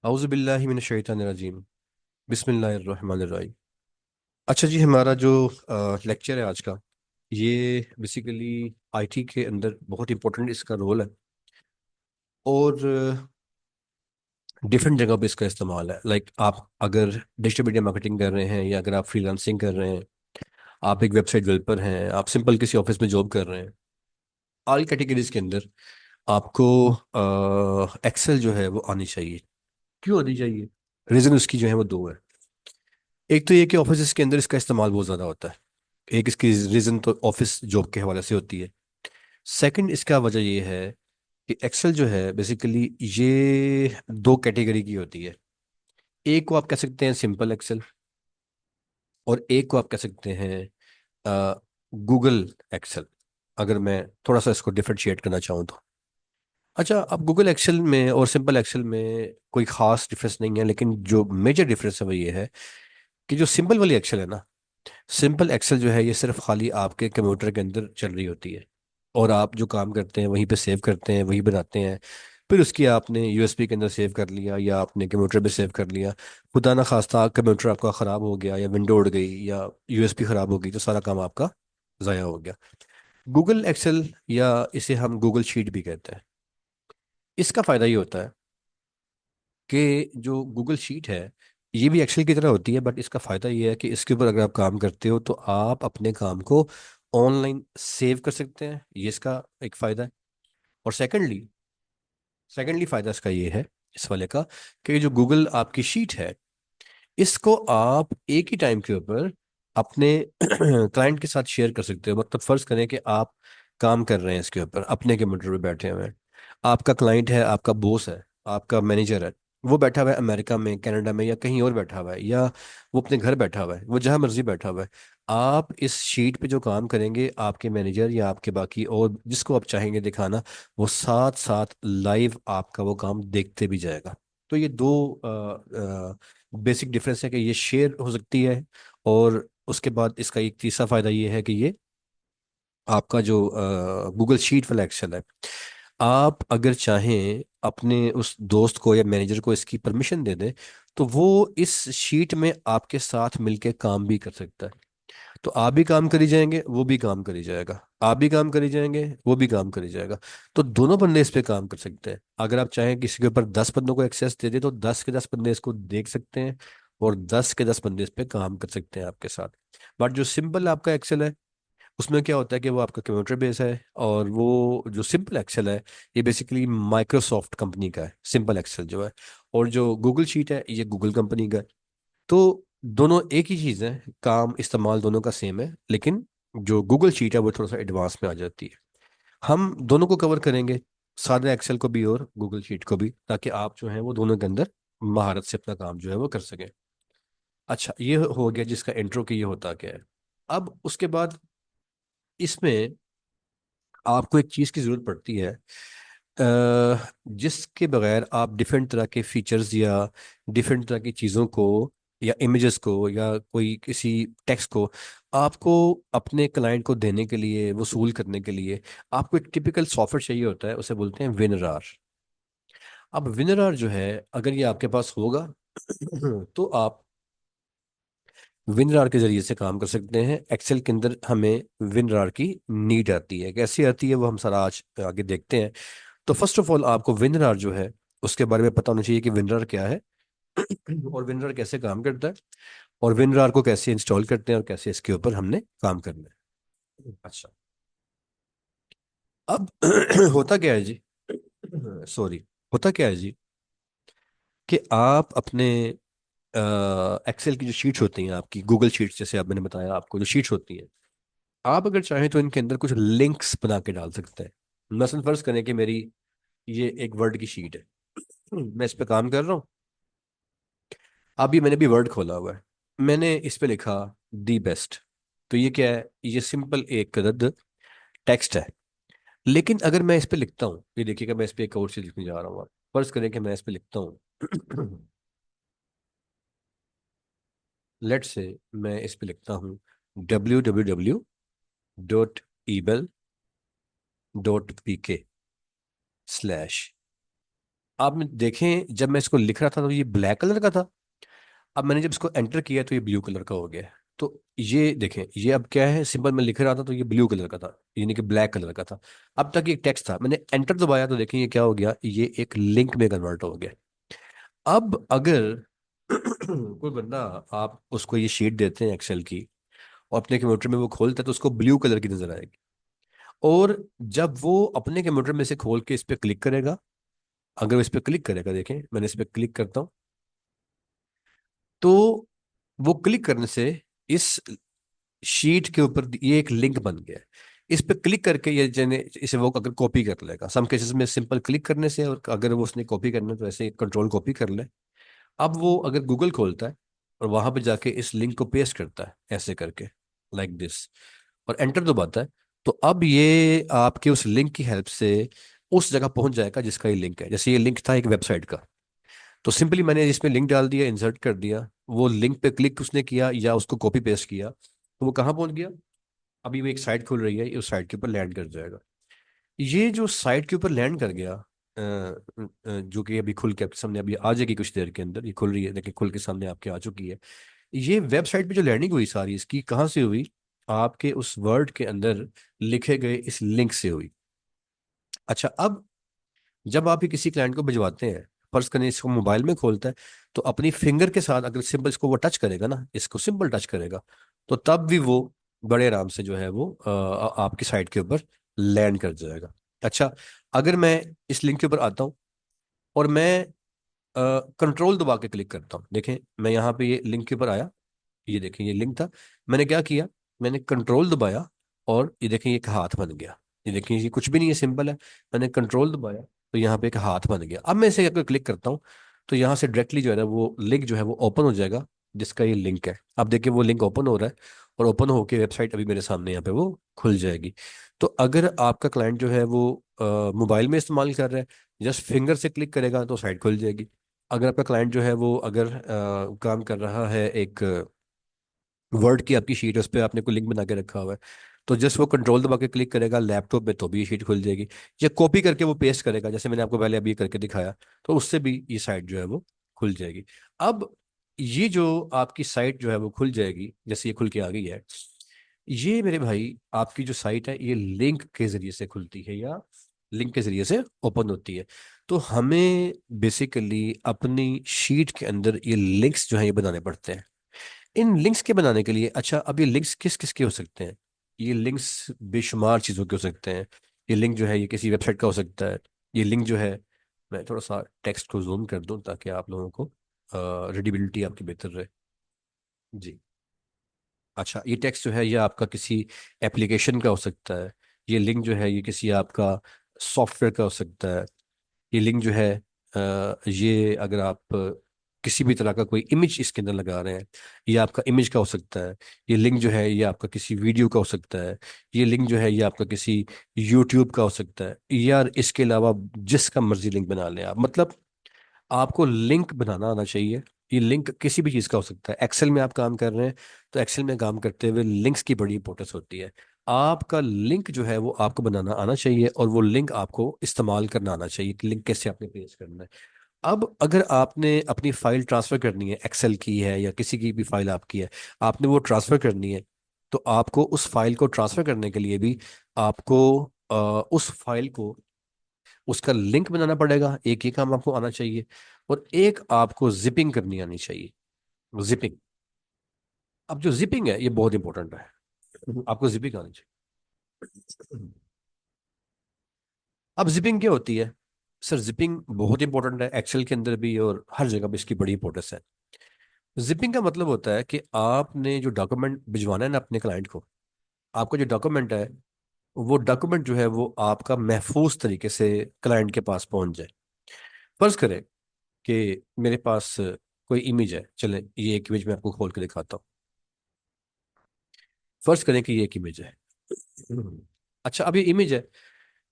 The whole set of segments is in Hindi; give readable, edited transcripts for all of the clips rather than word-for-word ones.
औज़ु बिल्लाहि मिनश शैतानिर रजीम। बिस्मिल्लाहिर रहमानिर रहीम। अच्छा जी, हमारा जो लेक्चर है आज का, ये बेसिकली आईटी के अंदर बहुत इंपॉर्टेंट इसका रोल है। और डिफरेंट जगह पे इसका इस्तेमाल है। लाइक आप अगर डिजिटल मीडिया मार्केटिंग कर रहे हैं, या अगर आप फ्रीलांसिंग कर रहे हैं, आप एक वेबसाइट डेवलपर हैं, आप सिंपल किसी ऑफिस में जॉब कर रहे हैं, ऑल कैटेगरीज के अंदर आपको एक्सेल जो है वो आनी चाहिए। क्यों आनी चाहिए? रीज़न उसकी जो है वो दो है। एक तो ये कि ऑफिस के अंदर इसका इस्तेमाल बहुत ज़्यादा होता है। एक इसकी रीज़न तो ऑफिस जॉब के हवाले से होती है। सेकंड इसका वजह ये है कि एक्सेल जो है बेसिकली ये दो कैटेगरी की होती है। एक को आप कह सकते हैं सिंपल एक्सेल, और एक को आप कह सकते हैं गूगल एक्सेल, अगर मैं थोड़ा सा इसको डिफरेंशिएट करना चाहूँ तो। अच्छा, अब गूगल एक्सेल में और सिंपल एक्सेल में कोई खास डिफरेंस नहीं है, लेकिन जो मेजर डिफरेंस है वो ये है कि जो सिंपल वाली एक्सेल है ना, सिंपल एक्सेल जो है ये सिर्फ खाली आपके कंप्यूटर के अंदर चल रही होती है, और आप जो काम करते हैं वहीं पे सेव करते हैं, वही बनाते हैं। फिर उसकी आपने यूएसबी के अंदर सेव कर लिया, या आपने कंप्यूटर पे सेव कर लिया। खुदा ना खास्ता कंप्यूटर आपका ख़राब हो गया, या विंडो उड़ गई, या यूएसबी ख़राब हो गई, तो सारा काम आपका ज़ाया हो गया। गूगल एक्सेल, या इसे हम गूगल शीट भी कहते हैं, इसका फ़ायदा ये होता है कि जो गूगल शीट है ये भी एक्सेल की तरह होती है, बट इसका फ़ायदा ये है कि इसके ऊपर अगर आप काम करते हो तो आप अपने काम को ऑनलाइन सेव कर सकते हैं। ये इसका एक फ़ायदा है। और सेकेंडली फ़ायदा इसका ये है, इस वाले का, कि जो गूगल आपकी शीट है इसको आप एक ही टाइम के ऊपर अपने क्लाइंट के साथ शेयर कर सकते हो। मतलब फ़र्ज़ करें कि आप काम कर रहे हैं इसके ऊपर, अपने कंप्यूटर पे बैठे हुए हैं। आपका क्लाइंट है, आपका बॉस है, आपका मैनेजर है, वो बैठा हुआ है अमेरिका में, कनाडा में, या कहीं और बैठा हुआ है, या वो अपने घर बैठा हुआ है, वो जहाँ मर्जी बैठा हुआ है। आप इस शीट पे जो काम करेंगे, आपके मैनेजर या आपके बाकी और जिसको आप चाहेंगे दिखाना, वो साथ साथ लाइव आपका वो काम देखते भी जाएगा। तो ये दो बेसिक डिफरेंस है कि ये शेयर हो सकती है। और उसके बाद इसका एक तीसरा फायदा ये है कि ये आपका जो गूगल शीट वाला एक्सेल है, आप अगर चाहें अपने उस दोस्त को या मैनेजर को इसकी परमिशन दे दें, तो वो इस शीट में आपके साथ मिलके काम भी कर सकता है। तो आप भी काम करी जाएंगे, वो भी काम करी जाएगा, आप भी काम करी जाएंगे, वो भी काम करी जाएगा। तो दोनों बंदे इस पे काम कर सकते हैं। अगर आप चाहें किसी के ऊपर 10 बंदों को एक्सेस दे दे, तो 10 के 10 बंदे इसको देख सकते हैं, और 10 के 10 बंदे इस पे काम कर सकते हैं आपके साथ। बट जो सिंपल आपका एक्सेल है, उसमें क्या होता है कि वो आपका कंप्यूटर बेस है। और वो जो सिंपल एक्सेल है ये बेसिकली माइक्रोसॉफ्ट कंपनी का है, सिंपल एक्सेल जो है। और जो गूगल शीट है ये गूगल कंपनी का है। तो दोनों एक ही चीज़ है, काम इस्तेमाल दोनों का सेम है, लेकिन जो गूगल शीट है वो थोड़ा सा एडवांस में आ जाती है। हम दोनों को कवर करेंगे, सारे एक्सेल को भी और गूगल शीट को भी, ताकि आप जो है वो दोनों के अंदर महारत से अपना काम जो है वो कर सकें। अच्छा, ये हो गया जिसका इंट्रो कि ये होता क्या है। अब उसके बाद इसमें आपको एक चीज़ की ज़रूरत पड़ती है, जिसके बगैर आप डिफरेंट तरह के फीचर्स या डिफरेंट तरह की चीज़ों को, या इमेजेस को, या कोई किसी टेक्स्ट को आपको अपने क्लाइंट को देने के लिए, वसूल करने के लिए आपको एक टिपिकल सॉफ्टवेयर चाहिए होता है, उसे बोलते हैं विनरार। अब विनरार जो है, अगर ये आपके पास होगा तो आप विनरार के जरिए से काम कर सकते हैं। एक्सेल के अंदर हमें विनरार की नीड आती है, कैसी आती है वो हम सारा आज आगे देखते हैं। तो फर्स्ट ऑफ ऑल आपको विनरार जो है उसके बारे में पता होना चाहिए कि विनरार क्या है और विनरार कैसे काम करता है, और विनरार को कैसे इंस्टॉल करते हैं, और कैसे इसके ऊपर हमने काम करना है। अच्छा, अब होता क्या है जी, सॉरी, होता क्या है जी, कि आप अपने एक्सेल की जो शीट्स होती हैं, आपकी गूगल शीट्स, जैसे आप मैंने बताया आपको जो शीट्स होती हैं, आप अगर चाहें तो इनके अंदर कुछ लिंक्स बना के डाल सकते हैं। मसलन फर्ज करें कि मेरी ये एक वर्ड की शीट है, मैं इस पे काम कर रहा हूँ। अभी मैंने भी वर्ड खोला हुआ है, मैंने इस पे लिखा दी बेस्ट। तो ये क्या है? ये सिंपल एक रद्द टेक्स्ट है। लेकिन अगर मैं इस पे लिखता हूँ, ये देखिएगा, मैं इस पे एक और चीज लिखने जा रहा हूँ। फर्ज करें कि मैं इस पे लिखता हूँ लेट से, मैं इस पे लिखता हूँ www.ebel.pk/, आपने देखें जब मैं इसको लिख रहा था तो ये ब्लैक कलर का था, अब मैंने जब इसको एंटर किया तो ये ब्लू कलर का हो गया। तो ये देखें, ये अब क्या है, सिंपल मैं लिख रहा था तो ये ब्लू कलर का था, यानी कि ब्लैक कलर का था। अब तक ये टेक्स्ट था, मैंने एंटर दबाया तो देखें ये क्या हो गया, ये एक लिंक में कन्वर्ट हो गया। अब अगर कोई बंदा, आप उसको ये शीट देते हैं एक्सेल की और अपने कंप्यूटर में वो खोलता है तो उसको ब्लू कलर की नजर आएगी। और जब वो अपने कंप्यूटर में से खोल के इस पर क्लिक करेगा, अगर वो इस पर क्लिक करेगा, देखें मैंने इस पर क्लिक करता हूँ, तो वो क्लिक करने से इस शीट के ऊपर ये एक लिंक बन गया है। इस पे क्लिक करके ये जने इसे वो अगर कॉपी कर लेगा, सम केसेस में सिंपल क्लिक करने से, और अगर वो उसने कॉपी करना है तो ऐसे कंट्रोल कॉपी कर ले। अब वो अगर गूगल खोलता है और वहां पे जाके इस लिंक को पेस्ट करता है ऐसे करके, लाइक दिस, और एंटर दबाता है, तो अब ये आपके उस लिंक की हेल्प से उस जगह पहुंच जाएगा जिसका ये लिंक है। जैसे ये लिंक था एक वेबसाइट का, तो सिंपली मैंने इसमें लिंक डाल दिया, इंसर्ट कर दिया, वो लिंक पे क्लिक उसने किया या उसको कॉपी पेस्ट किया, तो वो कहाँ पहुंच गया, अभी वो एक साइट खुल रही है, ये उस साइट के ऊपर लैंड कर जाएगा। ये जो साइट के ऊपर लैंड कर गया, जो कि अभी खुल के आपके सामने अभी आ जाएगी कुछ देर के अंदर, ये खुल रही है, देखिए खुल के सामने आपके आ चुकी है। ये वेबसाइट पे जो लैंडिंग हुई सारी इसकी कहाँ से हुई, आपके उस वर्ड के अंदर लिखे गए इस लिंक से हुई। अच्छा, अब जब आप ये किसी क्लाइंट को भिजवाते हैं, फर्ज करें इसको मोबाइल में खोलता है, तो अपनी फिंगर के साथ अगर सिंपल इसको वो टच करेगा ना, इसको सिंपल टच करेगा, तो तब भी वो बड़े आराम से जो है वो आपकी साइट के ऊपर लैंड कर जाएगा। अच्छा, अगर मैं इस लिंक के ऊपर आता हूँ और मैं कंट्रोल दबा के क्लिक करता हूँ, देखें मैं यहाँ पे ये लिंक के ऊपर आया, ये देखें ये लिंक था, मैंने क्या किया, मैंने कंट्रोल दबाया और ये देखें ये एक हाथ बन गया। ये देखें ये कुछ भी नहीं है, सिंपल है, मैंने कंट्रोल दबाया तो यहाँ पे एक हाथ बन गया। अब मैं इसे अगर क्लिक करता हूँ तो यहाँ से डायरेक्टली जो है ना वो लिंक जो है वो ओपन हो जाएगा, जिसका ये लिंक है। अब देखिए वो लिंक ओपन हो रहा है और ओपन होके वेबसाइट अभी मेरे सामने यहाँ पे वो खुल जाएगी। तो अगर आपका क्लाइंट जो है वो मोबाइल में इस्तेमाल कर रहा है, जस्ट फिंगर से क्लिक करेगा तो साइट खुल जाएगी। अगर आपका क्लाइंट जो है वो अगर काम कर रहा है एक वर्ड की आपकी शीट है, उस पर आपने कोई लिंक बना के रखा हुआ है, तो जस्ट वो कंट्रोल दबा के क्लिक करेगा लैपटॉप में तो भी ये शीट खुल जाएगी। या कॉपी करके वो पेस्ट करेगा, जैसे मैंने आपको पहले अभी करके दिखाया, तो उससे भी ये साइट जो है वो खुल जाएगी। अब ये जो आपकी साइट जो है वो खुल जाएगी, जैसे ये खुल के आ गई है, ये मेरे भाई आपकी जो साइट है ये लिंक के जरिए से खुलती है या लिंक के जरिए से ओपन होती है। तो हमें बेसिकली अपनी शीट के अंदर ये लिंक्स जो है ये बनाने पड़ते हैं। इन लिंक्स के बनाने के लिए, अच्छा अब ये लिंक्स किस किस के हो सकते हैं, ये लिंक्स बेशुमार चीज़ों के हो सकते हैं। ये लिंक जो है ये किसी वेबसाइट का हो सकता है। ये लिंक जो है, मैं थोड़ा सा टेक्स्ट को जूम कर दूं ताकि आप लोगों को रीडेबिलिटी आपकी बेहतर रहे। जी। अच्छा, ये टेक्स्ट जो है ये आपका किसी एप्लीकेशन का हो सकता है। ये लिंक जो है ये किसी आपका सॉफ्टवेयर का हो सकता है। ये लिंक जो है ये अगर आप किसी भी तरह का कोई इमेज इसके अंदर लगा रहे हैं, ये आपका इमेज का हो सकता है। ये लिंक जो है ये आपका किसी वीडियो का हो सकता है। ये लिंक जो है ये आपका किसी यूट्यूब का हो सकता है, यार इसके अलावा जिसका मर्जी लिंक बना लें आप, मतलब आपको लिंक बनाना आना चाहिए। ये लिंक किसी भी चीज़ का हो सकता है। एक्सेल में आप काम कर रहे हैं तो एक्सेल में काम करते हुए लिंक्स की बड़ी इंपॉर्टेंस होती है। आपका लिंक जो है वो आपको बनाना आना चाहिए और वो लिंक आपको इस्तेमाल करना आना चाहिए कि लिंक कैसे आपने पेश करना है। अब अगर आपने अपनी फाइल ट्रांसफ़र करनी है, एक्सेल की है या किसी की भी फाइल आपकी है, आपने वो ट्रांसफ़र करनी है, तो आपको उस फाइल को ट्रांसफ़र करने के लिए भी आपको उस फाइल को उसका लिंक बनाना पड़ेगा। एक ये काम आपको आना चाहिए, और एक आपको जिपिंग करनी आनी चाहिए। जिपिंग, अब जो जिपिंग है ये बहुत इंपॉर्टेंट है, आपको जिपिंग आनी चाहिए। अब जिपिंग क्या होती है, सर जिपिंग बहुत इंपॉर्टेंट है एक्सेल के अंदर भी और हर जगह पे इसकी बड़ी इंपॉर्टेंस है। जिपिंग का मतलब होता है कि आपने जो डॉक्यूमेंट भिजवाना है ना अपने क्लाइंट को, आपका जो डॉक्यूमेंट है वो डॉक्यूमेंट जो है वो आपका महफूज तरीके से क्लाइंट के पास पहुंच जाए। फर्ज करें कि मेरे पास कोई इमेज है, चलें ये एक इमेज मैं आपको खोल के दिखाता हूँ। फर्ज करें कि ये एक इमेज है। अच्छा, अब ये इमेज है,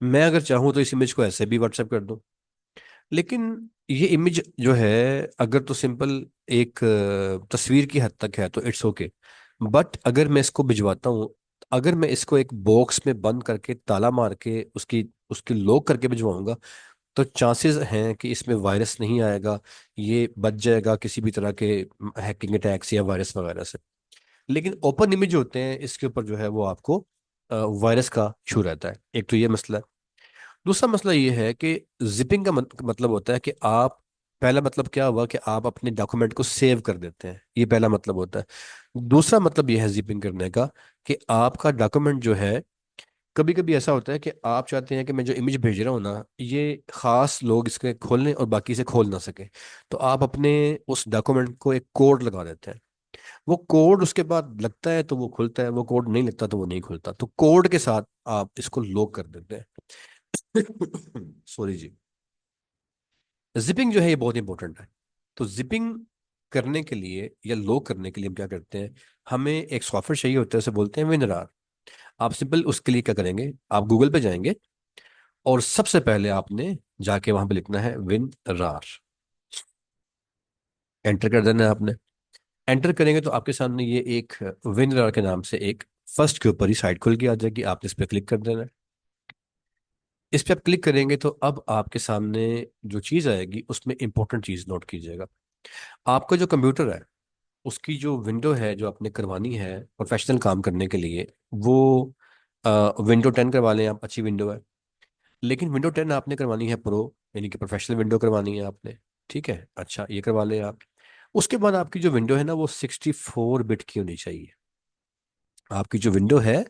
मैं अगर चाहूँ तो इस इमेज को ऐसे भी व्हाट्सएप कर दूँ, लेकिन ये इमेज जो है अगर तो सिंपल एक तस्वीर की हद तक है तो इट्स ओके। बट अगर मैं इसको भिजवाता हूँ, अगर मैं इसको एक बॉक्स में बंद करके ताला मार के उसकी उसकी लॉक करके भिजवाऊंगा, तो चांसेस हैं कि इसमें वायरस नहीं आएगा, ये बच जाएगा किसी भी तरह के हैकिंग अटैक्स या वायरस वगैरह से। लेकिन ओपन इमेज होते हैं, इसके ऊपर जो है वो आपको वायरस का इशू रहता है। एक तो ये मसला है। दूसरा मसला ये है कि जिपिंग का मतलब होता है कि आप, पहला मतलब क्या हुआ कि आप अपने डॉक्यूमेंट को सेव कर देते हैं, ये पहला मतलब होता है। दूसरा मतलब ये है जिपिंग करने का कि आपका डॉक्यूमेंट जो है, कभी कभी ऐसा होता है कि आप चाहते हैं कि मैं जो इमेज भेज रहा हूँ ना, ये खास लोग इसके खोल लें और बाकी से खोल ना सके। तो आप अपने उस डॉक्यूमेंट को एक कोड लगा देते हैं। वो कोड उसके बाद लगता है तो वो खुलता है, वो कोड नहीं लगता तो वो नहीं खुलता। तो कोड के साथ आप इसको लॉक कर देते हैं। सॉरी जी। जिपिंग जो है ये बहुत इंपॉर्टेंट है। तो जिपिंग करने के लिए या लॉक करने के लिए हम क्या करते हैं, हमें एक सॉफ्टवेयर चाहिए होता है, उसे बोलते हैं विनरार। आप सिंपल उसके लिए क्या करेंगे, आप गूगल पे जाएंगे और सबसे पहले आपने जाके वहां पे लिखना है विन रार। एंटर कर देना है आपने। एंटर करेंगे तो आपके सामने ये एक विन रार के नाम से एक फर्स्ट के ऊपर ही साइट खुल के आ जाएगी, आपने इस पर क्लिक कर देना है। इस पे आप क्लिक करेंगे तो अब आपके सामने जो चीज़ आएगी उसमें इंपॉर्टेंट चीज़ नोट कीजिएगा। आपका जो कंप्यूटर है, उसकी जो विंडो है जो आपने करवानी है प्रोफेशनल काम करने के लिए, वो विंडो 10 करवा लें आप, अच्छी विंडो है। लेकिन विंडो 10 आपने करवानी है प्रो, यानी कि प्रोफेशनल विंडो करवानी है आपने। ठीक है, अच्छा ये करवा लें आप। उसके बाद आपकी जो विंडो है ना वो 64 बिट की होनी चाहिए। आपकी जो विंडो है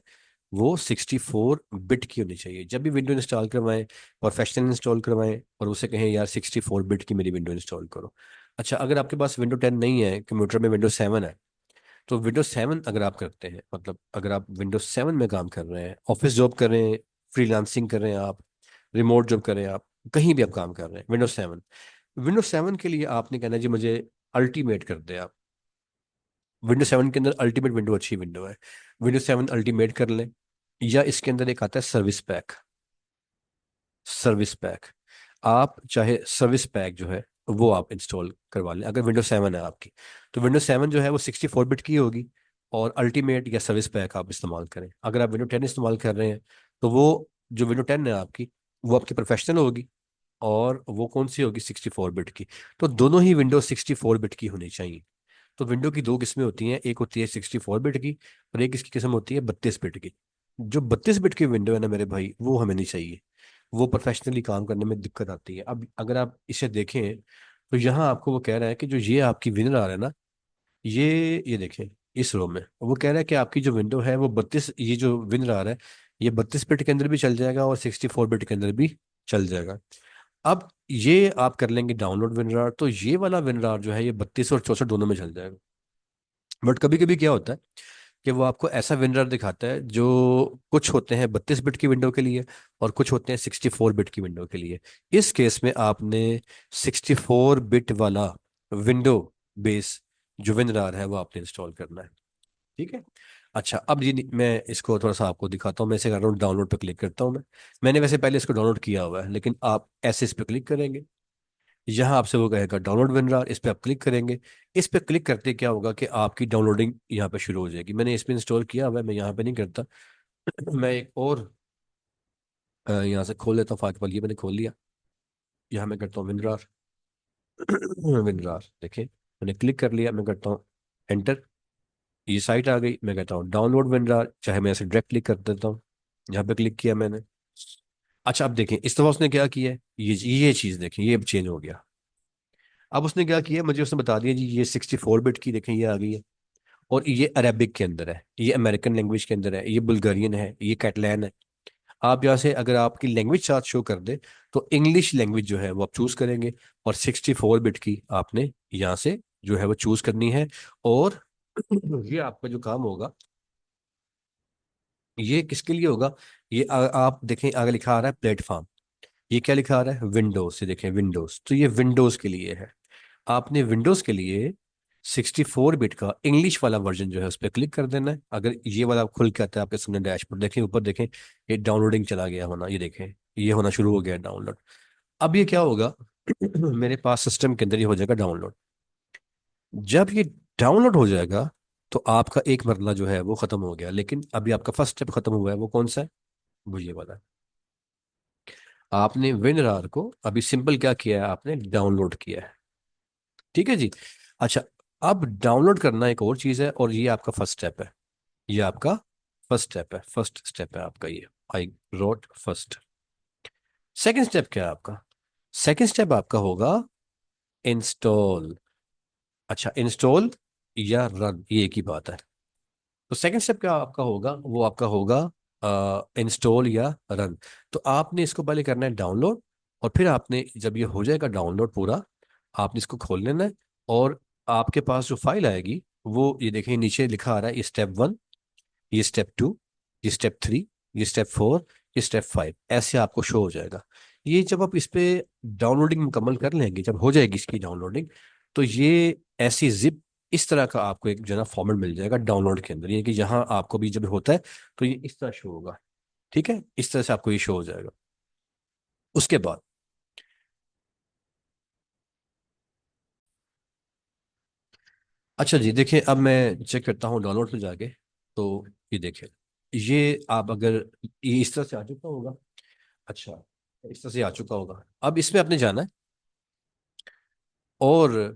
वो 64 बिट की होनी चाहिए। जब भी विंडो इंस्टॉल करवाएं, प्रोफेशनल इंस्टॉल करवाएं और उसे कहें यार 64 बिट की मेरी विंडो इंस्टॉल करो। अच्छा, अगर आपके पास विंडो 10 नहीं है, कंप्यूटर में विंडो 7 है, तो विंडोज 7 अगर आप करते हैं, मतलब अगर आप विंडोज 7 में काम कर रहे हैं, ऑफिस जॉब कर रहे हैं, फ्रीलांसिंग कर रहे हैं आप, रिमोट जॉब कर रहे हैं आप, कहीं भी आप काम कर रहे हैं, विंडोज 7 के लिए आपने कहना है जी मुझे अल्टीमेट कर दे आप। विंडोज 7 के अंदर अल्टीमेट विंडो अच्छी विंडो है, विंडोज 7 अल्टीमेट कर लें। या इसके अंदर एक आता है सर्विस पैक। सर्विस पैक, आप चाहे सर्विस पैक जो है वो आप इंस्टॉल करवा लें। अगर विंडोज 7 है आपकी, तो विंडोज 7 जो है वो 64 बिट की होगी, और अल्टीमेट या सर्विस पैक आप इस्तेमाल करें। अगर आप विंडो 10 इस्तेमाल कर रहे हैं, तो वो जो विंडो 10 है आपकी, वो आपकी प्रोफेशनल होगी, और वो कौन सी होगी, 64 बिट की। तो दोनों ही विंडो 64 बिट की होनी चाहिए। तो विंडो की दो किस्में होती हैं, एक होती है 64 बिट की, और एक इसकी किस्म होती है 32 बिट की। जो 32 बिट की विंडो है ना मेरे भाई, वो हमें नहीं चाहिए। वो प्रोफेशनली काम करने में दिक्कत आती है। अब अगर आप इसे देखें, तो यहाँ आपको वो कह रहा है कि जो ये आपकी विनर आ रहा है ना, ये देखें, इस रो में वो कह रहा है कि आपकी जो विंडो है वो 32, ये जो विनर आ रहा है, ये 32 बिट के अंदर भी चल जाएगा और 64 बिट के अंदर भी चल जाएगा। अब ये आप कर लेंगे डाउनलोड विनरार, तो ये वाला विनरार जो है ये 32 और 64 दोनों में चल जाएगा। बट कभी कभी क्या होता है कि वो आपको ऐसा विनर दिखाता है जो, कुछ होते हैं 32 बिट की विंडो के लिए और कुछ होते हैं 64 बिट की विंडो के लिए। इस केस में आपने 64 बिट वाला विंडो बेस जो विनर है वो आपने इंस्टॉल करना है। ठीक है। अच्छा, अब ये मैं इसको थोड़ा सा आपको दिखाता हूँ। मैं इसे कर रहा हूँ, डाउनलोड पे क्लिक करता हूँ मैं। मैंने वैसे पहले इसको डाउनलोड किया हुआ है, लेकिन आप ऐसे इस पे क्लिक करेंगे, यहाँ आपसे वो कहेगा डाउनलोड विनरार, इस पे आप क्लिक करेंगे। इस पे क्लिक करते क्या होगा कि आपकी डाउनलोडिंग यहाँ पे शुरू हो जाएगी। मैंने इस पे इंस्टॉल किया हुआ है, मैं यहाँ पे नहीं करता। मैं एक और यहाँ से खोल लेता हूँ, फाइल ये मैंने खोल लिया। यहाँ मैं करता हूँ विनरार। विनरार देखिए, मैंने क्लिक कर लिया, मैं करता हूँ एंटर। ये साइट आ गई, मैं कहता हूँ डाउनलोड विनरार, चाहे मैं ऐसे डायरेक्ट क्लिक कर देता हूँ। यहाँ पे क्लिक किया मैंने। अच्छा, अब देखें इस दफा उसने क्या किया है, ये चीज़ देखें, ये अब चेंज हो गया। अब उसने क्या किया, मुझे उसने बता दिया जी ये 64 बिट की देखें ये आ गई है, और ये अरेबिक के अंदर है, ये अमेरिकन लैंग्वेज के अंदर है, ये बुल्गारियन है, ये कैटलैन है। आप यहाँ से अगर आपकी लैंग्वेज चार्ट शो कर दे, तो इंग्लिश लैंग्वेज जो है वो आप चूज करेंगे, और 64 बिट की आपने यहाँ से जो है वो चूज करनी है। और ये आपका जो काम होगा, ये किसके लिए होगा, ये आप देखें आगे लिखा आ रहा है प्लेटफॉर्म। ये क्या लिखा आ रहा है, विंडोज से देखें, विंडोज, तो ये विंडोज के लिए है। आपने विंडोज के लिए 64 बिट का इंग्लिश वाला वर्जन जो है उस पर क्लिक कर देना है। अगर ये वाला खुल के आता है आपके सामने डैशबोर्ड, देखें ऊपर देखें, ये डाउनलोडिंग चला गया होना, ये देखें, ये होना शुरू हो गया डाउनलोड। अब ये क्या होगा, मेरे पास सिस्टम के अंदर ये हो जाएगा डाउनलोड। जब ये डाउनलोड हो जाएगा, तो आपका एक मरला जो है वो खत्म हो गया। लेकिन अभी आपका फर्स्ट स्टेप खत्म हुआ है, वो कौन सा है, वो ये वाला है। आपने WinRAR को अभी सिंपल क्या किया है, आपने डाउनलोड किया है। ठीक है जी। अच्छा, अब डाउनलोड करना एक और चीज़ है, और ये आपका फर्स्ट स्टेप है। ये आपका फर्स्ट स्टेप है आपका ये। I wrote first. Second step क्या है आपका? सेकंड स्टेप आपका होगा इंस्टॉल। अच्छा, इंस्टॉल या रन ये एक ही बात है। तो सेकंड स्टेप क्या आपका होगा, वो आपका होगा इंस्टॉल या रन। तो आपने इसको पहले करना है डाउनलोड, और फिर आपने जब ये हो जाएगा डाउनलोड पूरा, आपने इसको खोल लेना है। और आपके पास जो फाइल आएगी, वो ये देखें नीचे लिखा आ रहा है, ये स्टेप 1, ये स्टेप 2, ये स्टेप 3, ये स्टेप 4, ये स्टेप 5, ऐसे आपको शो हो जाएगा। ये जब आप इस पे डाउनलोडिंग मुकम्मल कर लेंगे, जब हो जाएगी इसकी डाउनलोडिंग, तो ये ऐसी जिप इस तरह का आपको एक जो है ना फॉर्मेट मिल जाएगा डाउनलोड के अंदर, ये कि जहां आपको भी जब होता है तो ये इस तरह शो होगा। ठीक है, इस तरह से आपको ये शो हो जाएगा। उसके बाद अच्छा जी, देखिए अब मैं चेक करता हूँ डाउनलोड पे जाके। तो ये देखिए, ये आप अगर ये इस तरह से आ चुका होगा। अच्छा, इस तरह से आ चुका होगा। अब इसमें आपने जाना है, और